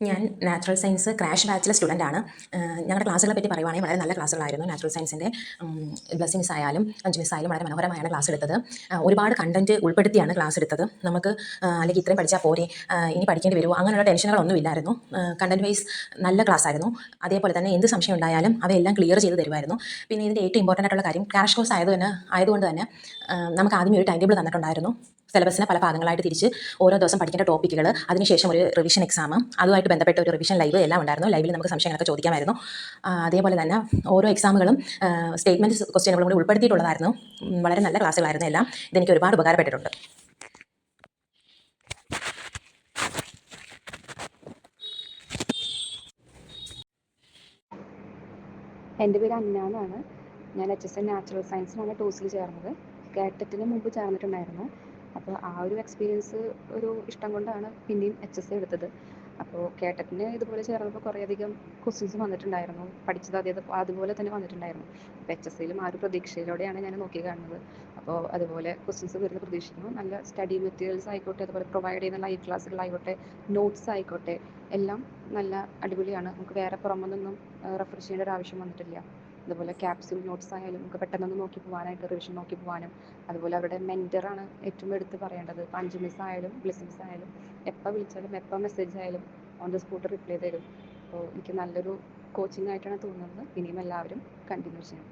ഞാൻ natural science crash ബാച്ചിലെ സ്റ്റുഡൻ്റാണ്. ഞങ്ങളുടെ ക്ലാസ്സുകളെ പറ്റി പറയുവാണെങ്കിൽ വളരെ നല്ല ക്ലാസ്സുകളായിരുന്നു. നാച്ചുറൽ സയൻസിൻ്റെ ബ്ലസ്സി മിസ് ആയാലും അഞ്ച് മിസ് ആയാലും വളരെ മനോഹരമായാണ് ക്ലാസ് എടുത്തത്. ഒരുപാട് കണ്ടൻറ്റ് ഉൾപ്പെടുത്തിയാണ് ക്ലാസ് എടുത്തത്. നമുക്ക് അല്ലെങ്കിൽ ഇത്രയും പഠിച്ചാൽ പോരെ, ഇനി പഠിക്കേണ്ടി വരുമോ, അങ്ങനെയുള്ള ടെൻഷനുകളൊന്നും ഇല്ലായിരുന്നു. കണ്ടൻറ്റ് വൈസ് നല്ല ക്ലാസ് ആയിരുന്നു. അതേപോലെ തന്നെ എന്ത് സംശയം ഉണ്ടായാലും അവയെല്ലാം ക്ലിയർ ചെയ്ത് തരുമായിരുന്നു. പിന്നെ ഇതിൻ്റെ ഏറ്റവും ഇമ്പോർട്ടൻ്റ് ആയിട്ടുള്ള കാര്യം, ക്രാഷ് കോഴ്സ് ആയതുകൊണ്ട് തന്നെ നമുക്ക് ആദ്യമേ ഒരു ടൈം ടേബിൾ തന്നിട്ടുണ്ടായിരുന്നു. സിലബസിനെ പല ഭാഗങ്ങളായിട്ട് തിരിച്ച് ഓരോ ദിവസം പഠിക്കേണ്ട ടോപ്പിക്കുകൾ, അതിനുശേഷം ഒരു റിവിഷൻ എക്സാം, അതുമായിട്ട് ബന്ധപ്പെട്ട ഒരു റിവിഷൻ ലൈവ് എല്ലാം ഉണ്ടായിരുന്നു. ലൈവിൽ നമുക്ക് സംശയങ്ങളൊക്കെ ചോദിക്കാമായിരുന്നു. അതേപോലെ തന്നെ ഓരോ എക്സാമുകളും സ്റ്റേറ്റ്മെൻറ്റ് ക്വസ്റ്റ്യനുകളും കൂടി ഉൾപ്പെടുത്തിയിട്ടുള്ളതായിരുന്നു. വളരെ നല്ല ക്ലാസ്സുകളായിരുന്നു എല്ലാം. ഇതെനിക്ക് ഒരുപാട് ഉപകാരപ്പെട്ടിട്ടുണ്ട്. എൻ്റെ പേര് അന്ന എന്നാണ്. ഞാൻ HSN നാച്ചുറൽ സയൻസിനാണ് ടോസിൽ ചേർന്നത്. കേട്ടറ്റിന് മുമ്പ് ചേർന്നിട്ടുണ്ടായിരുന്നു. അപ്പോൾ ആ ഒരു എക്സ്പീരിയൻസ്, ഒരു ഇഷ്ടം കൊണ്ടാണ് പിന്നെയും HSA എടുത്തത്. അപ്പോൾ കേട്ടറ്റിന് ഇതുപോലെ ചേർന്നപ്പോൾ കുറേയധികം ക്വസ്റ്റ്യൻസ് വന്നിട്ടുണ്ടായിരുന്നു. പഠിച്ചത് അതുപോലെ തന്നെ വന്നിട്ടുണ്ടായിരുന്നു. അപ്പോൾ HSAയിലും ആ ഒരു പ്രതീക്ഷയിലൂടെയാണ് ഞാൻ നോക്കി കാണുന്നത്. അപ്പോൾ അതുപോലെ ക്വസ്റ്റ്യൻസ് വരുന്ന പ്രതീക്ഷിക്കുന്നു. നല്ല സ്റ്റഡി മെറ്റീരിയൽസ് ആയിക്കോട്ടെ, അതുപോലെ പ്രൊവൈഡ് ചെയ്യുന്ന ലൈവ് ക്ലാസ്സുകളായിക്കോട്ടെ, നോട്ട്സ് ആയിക്കോട്ടെ, എല്ലാം നല്ല അടിപൊളിയാണ്. നമുക്ക് വേറെ പുറമൊന്നും റെഫർ ചെയ്യേണ്ട ഒരു ആവശ്യം വന്നിട്ടില്ല. അതുപോലെ ക്യാപ്സ്യൂൾ നോട്ട്സ് ആയാലും നമുക്ക് പെട്ടെന്നൊന്ന് നോക്കി പോകാനായിട്ട്, റിവിഷൻ നോക്കി പോകാനും. അതുപോലെ അവരുടെ മെൻറ്ററാണ് ഏറ്റവും എടുത്ത് പറയേണ്ടത്. ഇപ്പോൾ 5 മിസ് ആയാലും ബ്ലിസ് മിസ് ആയാലും എപ്പോൾ വിളിച്ചാലും എപ്പോൾ മെസ്സേജ് ആയാലും ഓൺ ദ സ്പോട്ട് റിപ്ലൈ തരും. അപ്പോൾ എനിക്ക് നല്ലൊരു കോച്ചിങ് ആയിട്ടാണ് തോന്നുന്നത്. ഇനിയും എല്ലാവരും കണ്ടിന്യൂ ചെയ്യണം.